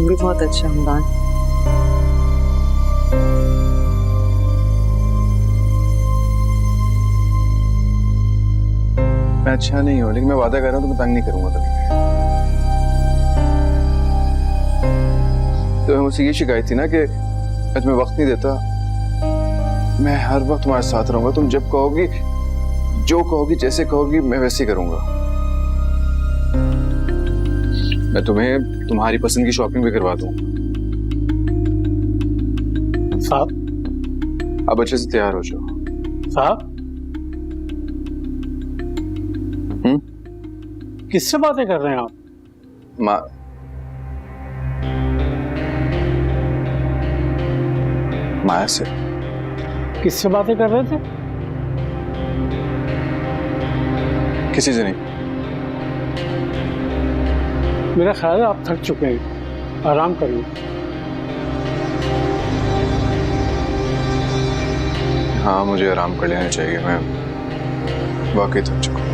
भी बहुत अच्छा हमदान। मैं अच्छा नहीं हूँ, लेकिन मैं वादा कर रहा हूँ तो मैं तंग नहीं करूंगा कभी। तो मुझसे ये शिकायत थी ना कि मैं तुम्हें वक्त नहीं देता। मैं हर वक्त तुम्हारे साथ रहूंगा, तुम जब कहोगी, जो कहोगी, जैसे कहोगी, मैं वैसे ही करूंगा। मैं तुम्हें तुम्हारी पसंद की शॉपिंग भी करवा दूंगा। साहब, अब अच्छे से तैयार हो जाओ। साहब, किससे बातें कर रहे हैं आप? माया से। किससे बातें कर रहे थे? किसी से नहीं। मेरा ख्याल है आप थक चुके हैं, आराम करिए। हाँ, मुझे आराम कर लेना चाहिए, मैं वाकई थक चुका हूँ।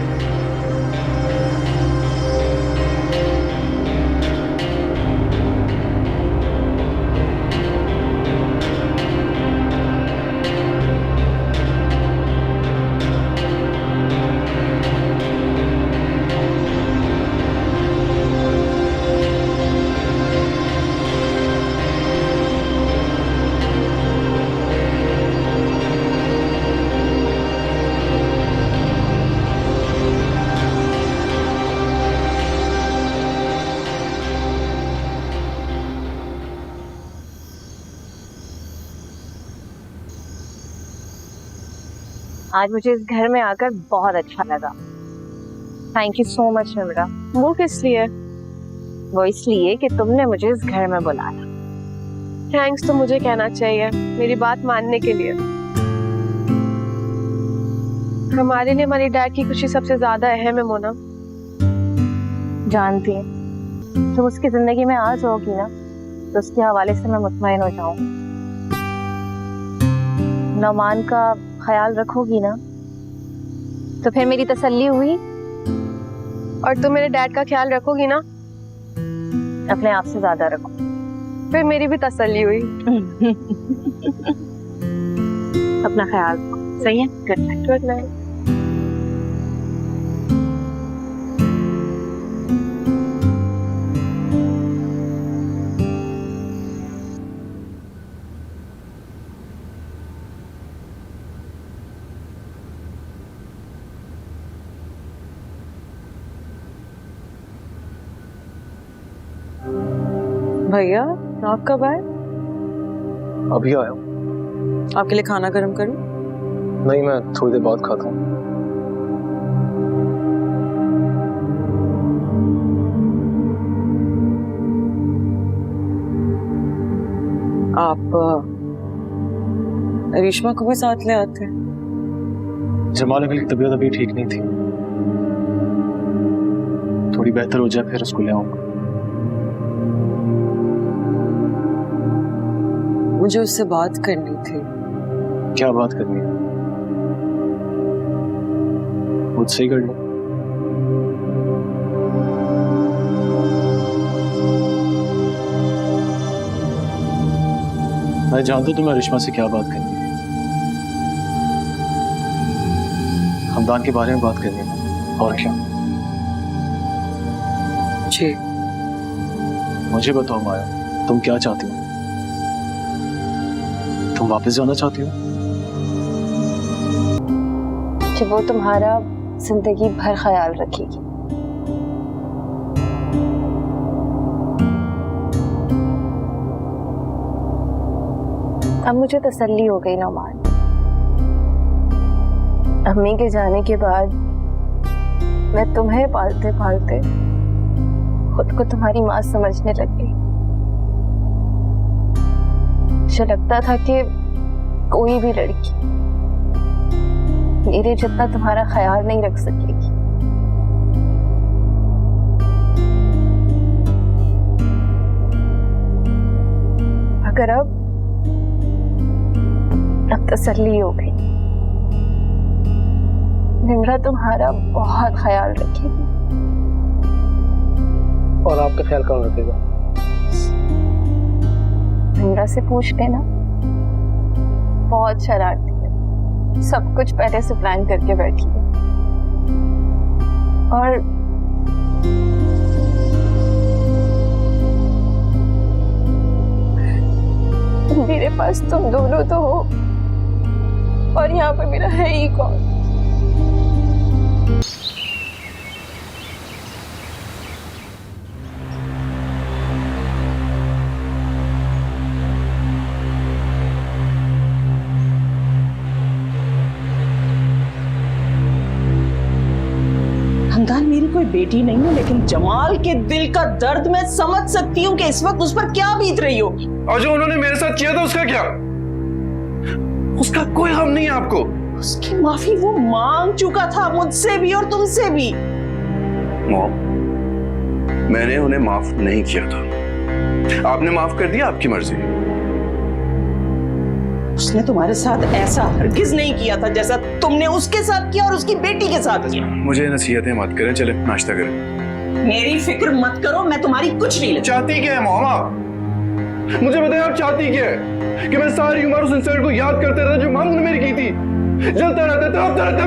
आज मुझे इस घर में आकर बहुत अच्छा लगा। Thank you so much Nimra. वो किस लिए? वो इसलिए कि तुमने मुझे इस घर में बुलाया। थैंक्स तो मुझे कहना चाहिए मेरी बात मानने के लिए। हमारे लिए हमारी डैड की खुशी सबसे ज्यादा अहम है मोना। जानती है, जब उसकी जिंदगी में आ जाओगी ना तो उसके हवाले से मैं मुतमईन हो जाऊंगी। नौमान का ख्याल रखोगी ना तो फिर मेरी तसल्ली हुई। और तुम मेरे डैड का ख्याल रखोगी ना? अपने आप से ज्यादा रखो। फिर मेरी भी तसल्ली हुई। अपना ख्याल रखो। सही है? Good night. Good night. भैया, आप कब आए? अभी आया हूँ। आपके लिए खाना गर्म करूं? नहीं, मैं थोड़ी देर बाद खाता हूँ। आप रेशमा को भी साथ ले आते? जमाल अंकल की तबीयत अभी ठीक नहीं थी, थोड़ी बेहतर हो जाए फिर उसको ले आऊंगा। मुझे उससे बात करनी थी। क्या बात करनी है? मुझसे ही कर लो। मैं जानता हूं तुम्हें रिश्मा से क्या बात करनी है। हमदान के बारे में बात करनी है, और क्या? जी। मुझे बताओ माया, तुम क्या चाहती हो? तुम वापस जाना चाहती हो? कि वो तुम्हारा जिंदगी भर ख्याल रखेगी। अब मुझे तसल्ली हो गई नौमान। अम्मी के जाने के बाद मैं तुम्हें पालते पालते खुद को तुम्हारी माँ समझने लग गई। मुझे लगता था कि कोई भी लड़की मेरे जितना तुम्हारा ख्याल नहीं रख सकेगी। मगर अब तसल्ली हो गई। निम्रा तुम्हारा बहुत ख्याल रखेगी। और आपका ख्याल कौन रखेगा? मिरा से पूछ लेना। बहुत शरारती है, सब कुछ पहले से प्लान करके बैठी है। और मेरे पास तुम दोनों तो हो, और यहाँ पे मेरा है ही कौन। हमदान मेरी कोई बेटी नहीं है, लेकिन जमाल के दिल का दर्द मैं समझ सकती हूँ कि इस वक्त उस पर क्या बीत रही हो। और जो उन्होंने मेरे साथ किया था उसका क्या? उसका कोई गम नहीं है आपको? उसकी माफी वो मांग चुका था, मुझसे भी और तुमसे भी। मॉम, मैंने उन्हें माफ नहीं किया था, आपने माफ कर दिया, आपकी मर्जी। उसने तुम्हारे साथ ऐसा हरगिज नहीं किया था जैसा तुमने उसके साथ किया और उसकी बेटी के साथ किया। मुझे नसीहतें मत करें, चले नाश्ता करें। मेरी फिक्र मत करो, मैं तुम्हारी कुछ नहीं लगती। चाहती क्या है मॉम आप? मुझे बताएं आप चाहती क्या है? कि मैं सारी उम्र उस इंसल्ट को याद करते रहता जो मांग ने मेरी की थी, जलता रहता, तड़पता रहता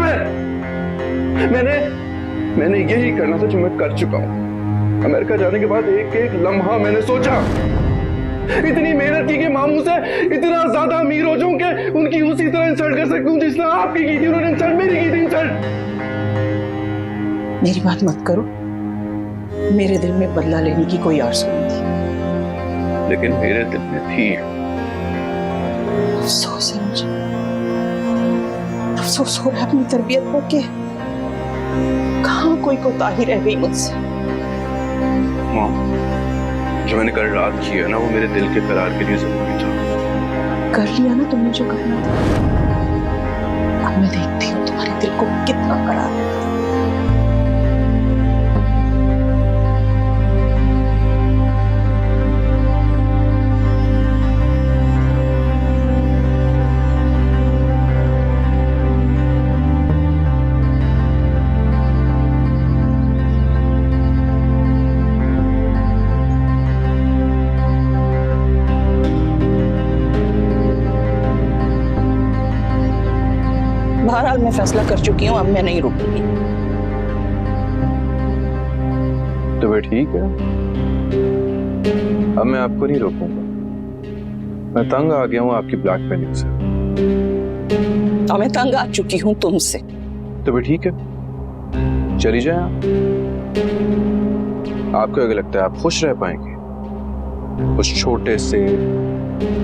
मैंने यही करना था जो मैं कर चुका हूँ। अमेरिका जाने के बाद एक एक लम्हा मैंने सोचा, इतनी मेहनत की कि मामू से इतना ज्यादा अमीर हो जाऊं कि उनकी उसी तरह इंसल्ट कर सकूं जिस तरह आपकी की थी उन्होंने इंसल्ट मेरी की थी इंसल्ट। मेरी बात मत करो, मेरे दिल में बदला लेने की कोई आरज़ू नहीं थी, लेकिन मेरे दिल में थी। अफसोस है मुझे, अफसोस हो रहा है अपनी तरबियत पर के कहाँ कोई कोताही रह गई मुझसे। माँ, जो मैंने कल रात किया ना वो मेरे दिल के करार के लिए जरूरी था। कर लिया ना तुमने जो करना था, अब मैं देखती हूँ तुम्हारे दिल को कितना करार है। बहरहाल मैं फैसला कर चुकी हूँ, अब मैं नहीं रुकूंगी। तो वे ठीक है, अब मैं आपको नहीं रोकूंगा। मैं तंग आ गया हूँ आपकी ब्लैकमेलिंग से। और मैं तंग आ चुकी हूँ तुमसे। तो वे ठीक है, चली जाए आप। आपको अगर लगता है आप खुश रह पाएंगे उस छोटे से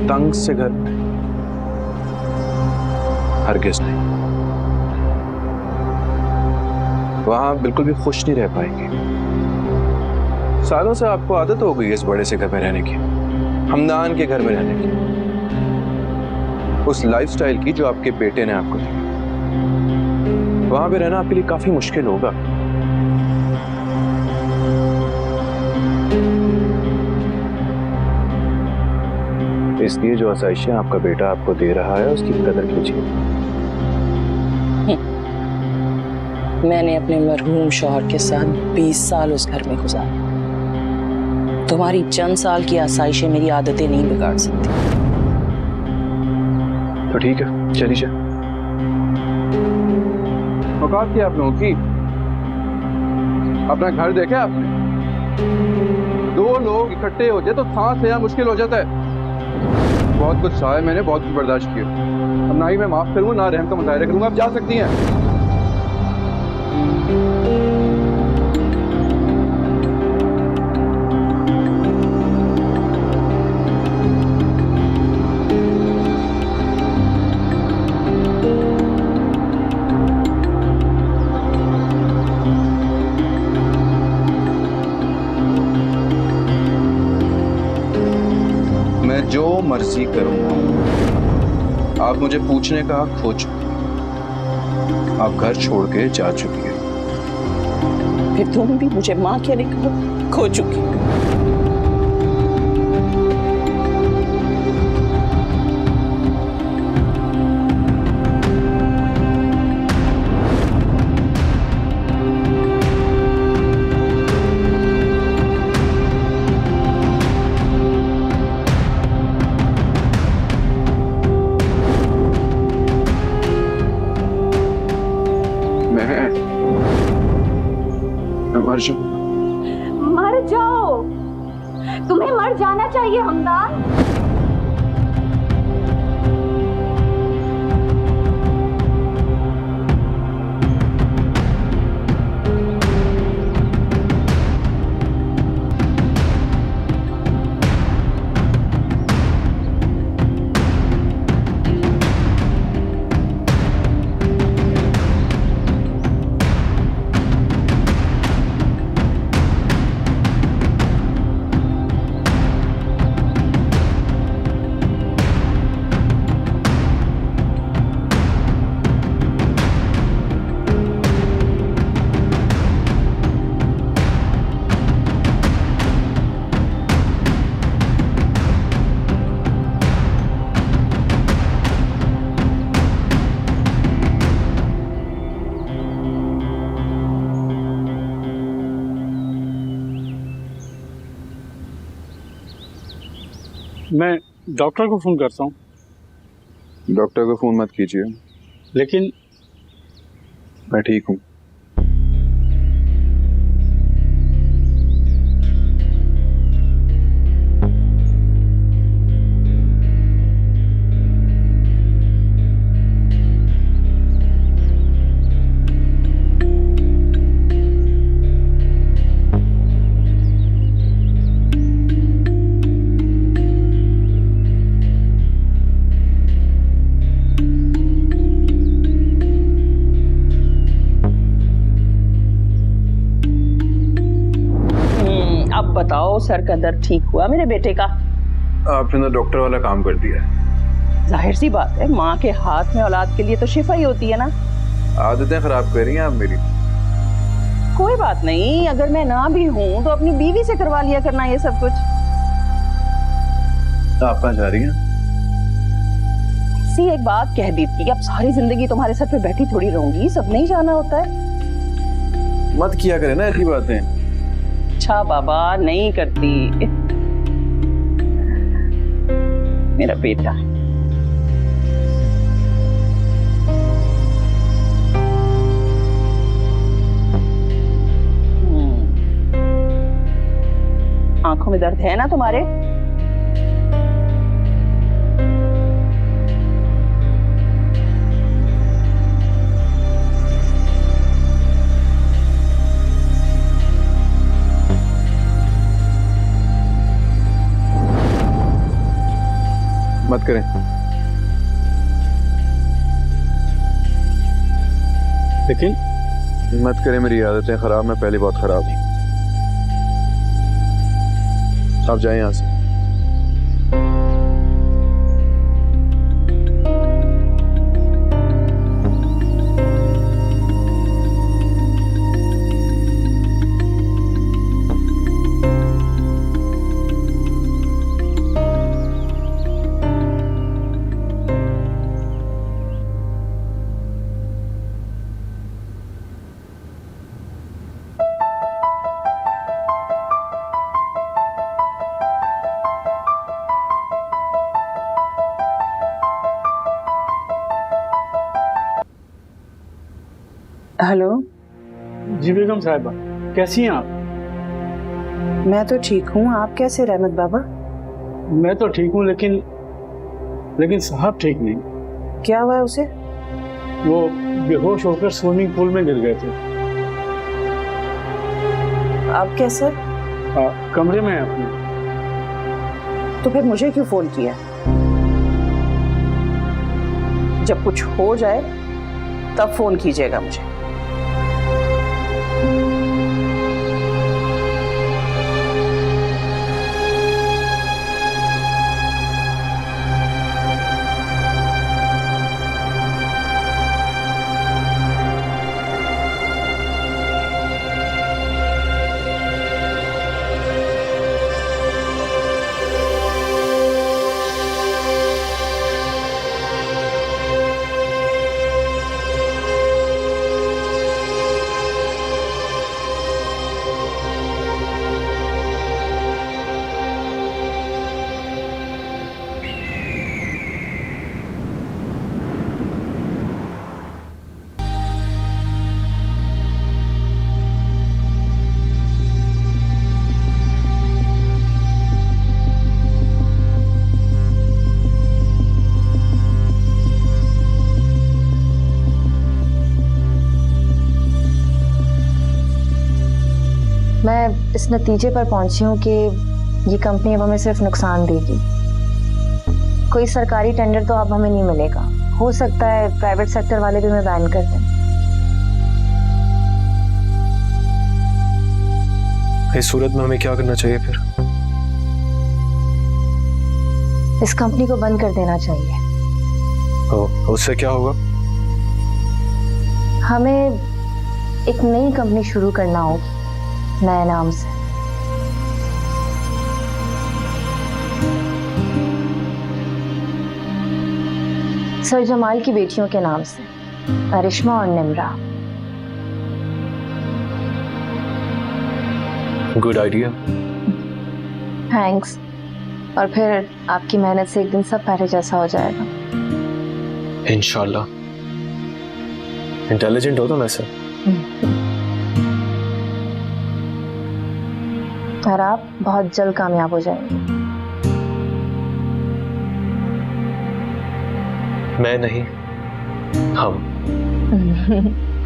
तंग से घर में, हरगिज़ नहीं, वहां बिल्कुल भी खुश नहीं रह पाएंगे। सालों से आपको आदत हो गई है इस बड़े से घर में रहने की, हमदान के घर में रहने की, उस लाइफस्टाइल की जो आपके बेटे ने आपको दी। वहां पे रहना आपके लिए काफी मुश्किल होगा। इसलिए जो आसाइशें आपका बेटा आपको दे रहा है उसकी कदर कीजिए। मैंने अपने मरहूम शौहर के साथ 20 साल उस घर में गुजारे। तुम्हारी चंद साल की आसाइशें मेरी आदतें नहीं बिगाड़ सकती। तो ठीक है, चलिए जाए। औकात क्या आप लोगों की? अपना घर देखा आपने? 2 लोग इकट्ठे हो जाए तो सांस लेना मुश्किल हो जाता है। बहुत कुछ सहा है मैंने, बहुत कुछ बर्दाश्त किया। अब ना ही मैं माफ करूंगा ना रहम का मुजाहिरा करूंगा। आप जा सकती हैं। मैं जो मर्जी करूंगा, आप मुझे पूछने का हक खो चुकी हैं। आप घर छोड़ के जा चुकी हैं। फिर तुम भी मुझे माँ कहने का हक खो चुकी हो। मर जाना चाहिए हमदान। मैं डॉक्टर को फ़ोन करता हूँ। डॉक्टर को फोन मत कीजिए, लेकिन मैं ठीक हूँ। अब बताओ, सर का दर्द ठीक हुआ मेरे बेटे का? आपने तो डॉक्टर वाला काम कर दिया है। जाहिर सी बात है, माँ के हाथ में औलाद के लिए तो शिफा ही होती है ना। आदतें खराब कर रही हैं आप मेरी। कोई बात नहीं, अगर मैं ना भी हूँ तो अपनी बीवी से करवा लिया करना ये सब कुछ। आप कहाँ जा रही हैं? सी एक बात कह दी थी, अब सारी जिंदगी तुम्हारे सर पे बैठी थोड़ी रहूंगी, सब नहीं जाना होता है। मत किया करें ना ऐसी बातें। अच्छा बाबा, नहीं करती। मेरा बेटा आंखों में दर्द है ना तुम्हारे? मत करें। लेकिन मत करें, मेरी आदतें खराब, मैं पहले बहुत खराब हूँ। आप जाएं यहाँ से। हेलो। जी बेगम साहिबा, कैसी हैं आप? मैं तो ठीक हूँ, आप कैसे रहमत बाबा? मैं तो ठीक हूँ, लेकिन साहब ठीक नहीं। क्या हुआ उसे? वो बेहोश होकर स्विमिंग पूल में गिर गए थे। आप कैसे? कमरे में है अपने। तो फिर मुझे क्यों फोन किया? जब कुछ हो जाए तब फोन कीजिएगा मुझे। इस नतीजे पर पहुंची हूँ कि ये कंपनी अब हमें सिर्फ नुकसान देगी। कोई सरकारी टेंडर तो अब हमें नहीं मिलेगा। हो सकता है प्राइवेट सेक्टर वाले भी हमें बैन कर दें। इस सूरत में हमें क्या करना चाहिए फिर? इस कंपनी को बंद कर देना चाहिए। उससे क्या होगा? हमें एक नई कंपनी शुरू करना होगी, नए नाम से। सर जमाल की बेटियों के नाम से, अरिश्मा और निम्रा। Good idea. थैंक्स। और फिर आपकी मेहनत से एक दिन सब पहले जैसा हो जाएगा। इंशाल्लाह। इंटेलिजेंट हो तुम ऐसे। और आप बहुत जल्द कामयाब हो जाएंगे। मैं नहीं, हम।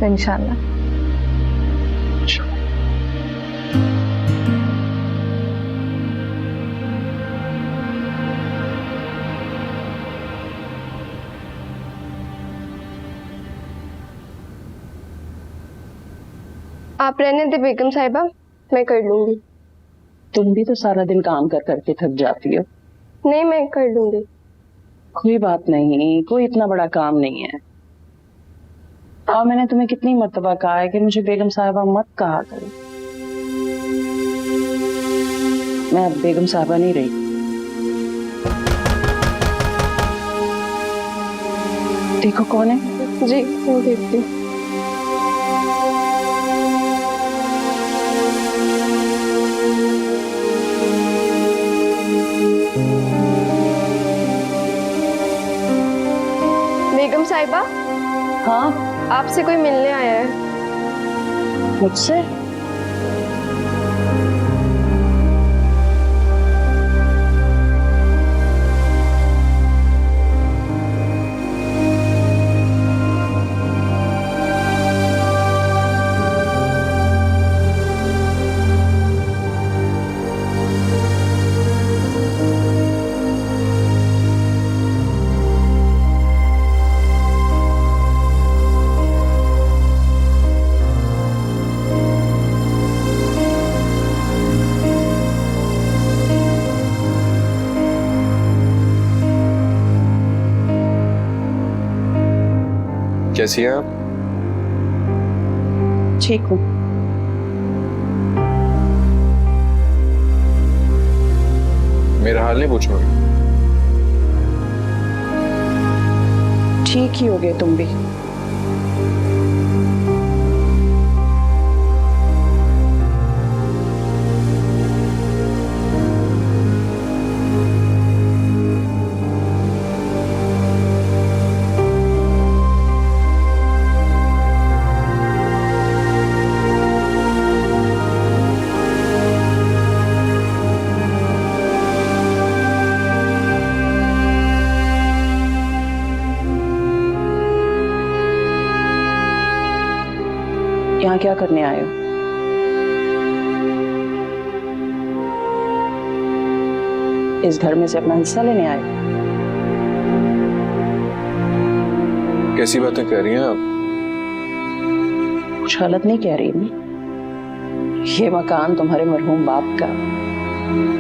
इंशाल्लाह। आप रहने दे बेगम साहिबा, मैं कर लूंगी। तुम भी तो सारा दिन काम कर करके थक जाती हो। नहीं, मैं कर लूंगी। कोई बात नहीं, कोई इतना बड़ा काम नहीं है। और मैंने तुम्हें कितनी मर्तबा कहा है कि मुझे बेगम साहिबा मत कहा करो। मैं अब बेगम साहिबा नहीं रही। देखो कौन है। जी मैं देखती हूँ। बेगम साहिबा, हाँ, आपसे कोई मिलने आया है। मुझसे? कैसी हैं आप? ठीक हूँ। मेरा हाल नहीं पूछोगे? ठीक ही हो गए तुम भी। यहाँ क्या करने आए हो? इस घर में से अपना हिस्सा लेने आए हो? कैसी बातें कह रही हैं आप? कुछ गलत नहीं कह रही मैं। ये मकान तुम्हारे मरहूम बाप का,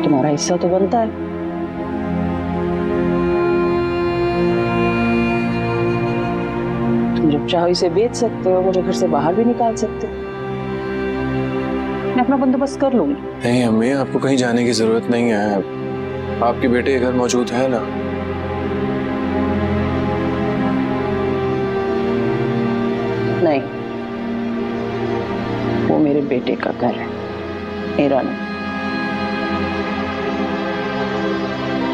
तुम्हारा हिस्सा तो बनता है। तुम जब चाहो इसे बेच सकते हो, मुझे घर से बाहर भी निकाल सकते हो। मैं अपना बंदोबस्त कर लूंगी। नहीं अम्मी, आपको कहीं जाने की जरूरत नहीं है। आपके बेटे घर मौजूद है ना। नहीं, वो मेरे बेटे का घर है, मेरा नहीं।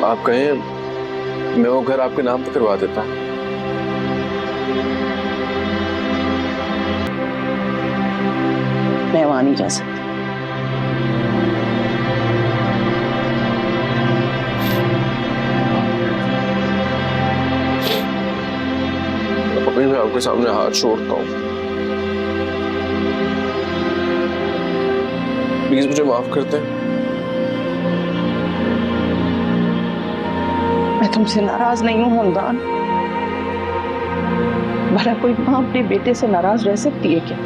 आप कहें मैं वो घर आपके नाम पर करवा देता हूँ। मैं वहां नहीं जा सकती। अभी मैं आपके सामने हाथ छोड़ता हूँ। प्लीज मुझे माफ करते हैं। मैं तुमसे नाराज नहीं हूं हमदान। भला कोई माँ अपने बेटे से नाराज रह सकती है क्या?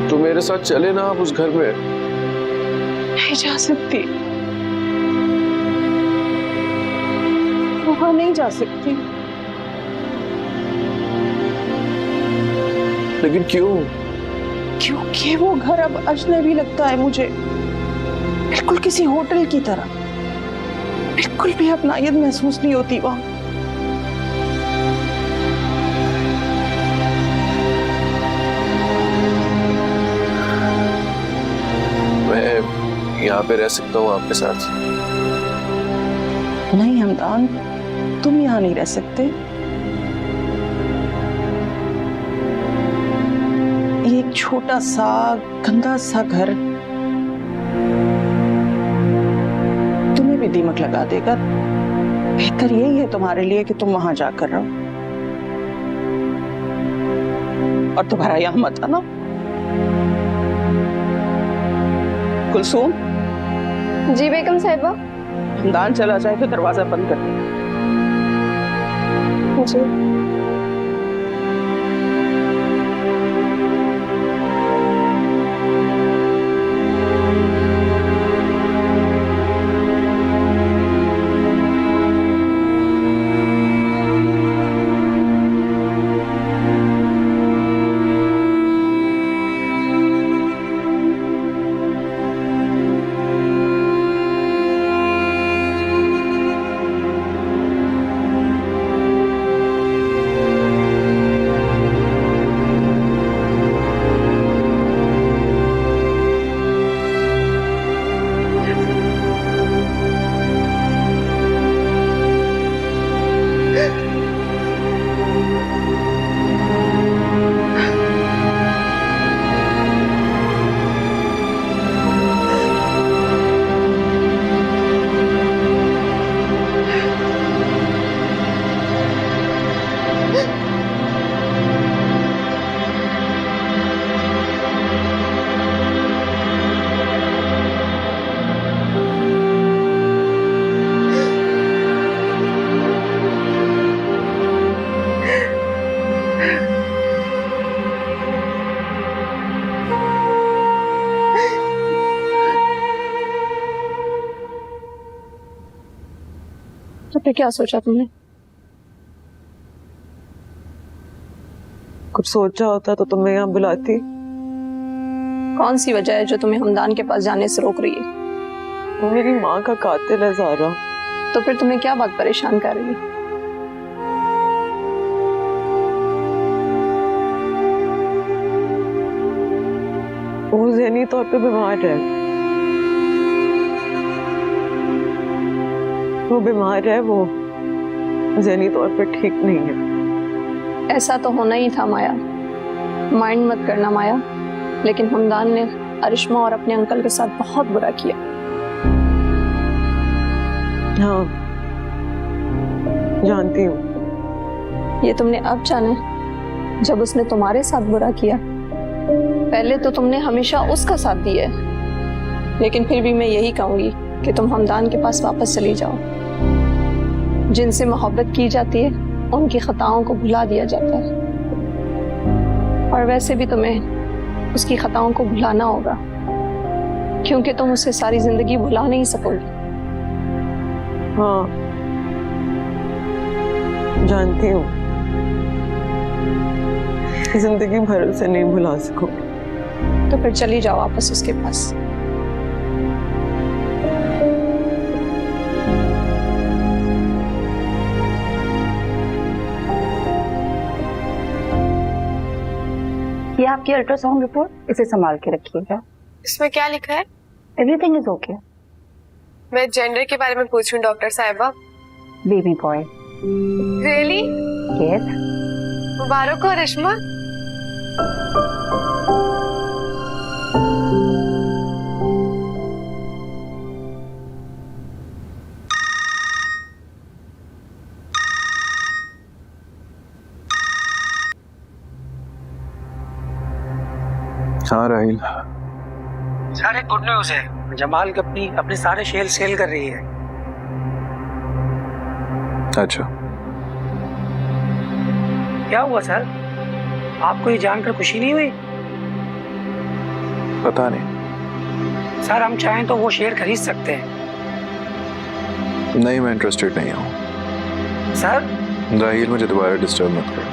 तो मेरे साथ चले ना आप उस घर में। नहीं जा सकती, वहां नहीं जा सकती। लेकिन क्यों? क्योंकि वो घर अब अजनबी लगता है मुझे, बिल्कुल किसी होटल की तरह। बिल्कुल भी अपनायत महसूस नहीं होती वहां। मैं यहाँ पे रह सकता हूँ आपके साथ। नहीं हमदान, तुम यहाँ नहीं रह सकते। ये एक छोटा सा गंदा सा घर तुम्हें भी दीमक लगा देगा। बेहतर यही है तुम्हारे लिए कि तुम वहां जाकर रहो, और तुम्हारा यहाँ मत आना। कुलसूम। जी बेगम साहिबा। हमदान चला जाए तो दरवाजा बंद कर दे। जी। तो फिर क्या सोचा तुमने? कुछ सोचा होता तो तुम्हें यहाँ बुलाती। कौन सी वजह है जो तुम्हें हमदान के पास जाने से रोक रही है? वो मेरी माँ का कातिल है ज़ारा। तो फिर तुम्हें क्या बात परेशान कर रही है? वो ज़हनी तौर पे बीमार है। वो बीमार है, वो ज़हनी तौर पे ठीक नहीं है। ऐसा तो होना ही था माया। माइंड मत करना माया, लेकिन हमदान ने अरिश्मा और अपने अंकल के साथ बहुत बुरा किया। हाँ जानती हूँ। ये तुमने अब जाना जब उसने तुम्हारे साथ बुरा किया। पहले तो तुमने हमेशा उसका साथ दिया है, लेकिन फिर भी मैं यही कहूंगी कि तुम हमदान के पास वापस चली जाओ। जिनसे मोहब्बत की जाती है उनकी खताओं को भुला दिया जाता है, और वैसे भी तुम्हें उसकी खताओं को भुलाना होगा, क्योंकि तुम उसे सारी जिंदगी भुला नहीं सकोगी। हाँ जानती हूँ, जिंदगी भर उसे नहीं भुला सकूंगी। तो फिर चली जाओ वापस उसके पास। ये आपकी अल्ट्रासाउंड रिपोर्ट, इसे संभाल के रखिएगा। इसमें क्या लिखा है? Everything is okay. मैं जेंडर के बारे में पूछूं डॉक्टर साहिबा? Baby boy. रियली? यस। मुबारक हो रिश्मा। हाँ राहिल। सर सर एक गुड न्यूज है, जमाल कंपनी अपने सारे शेयर सेल कर रही है। अच्छा, क्या हुआ सर, आपको ये जानकर खुशी नहीं हुई? पता नहीं। सर हम चाहें तो वो शेयर खरीद सकते हैं। नहीं, मैं इंटरेस्टेड नहीं हूँ। सर राहील, मुझे दोबारा डिस्टर्ब मत कर।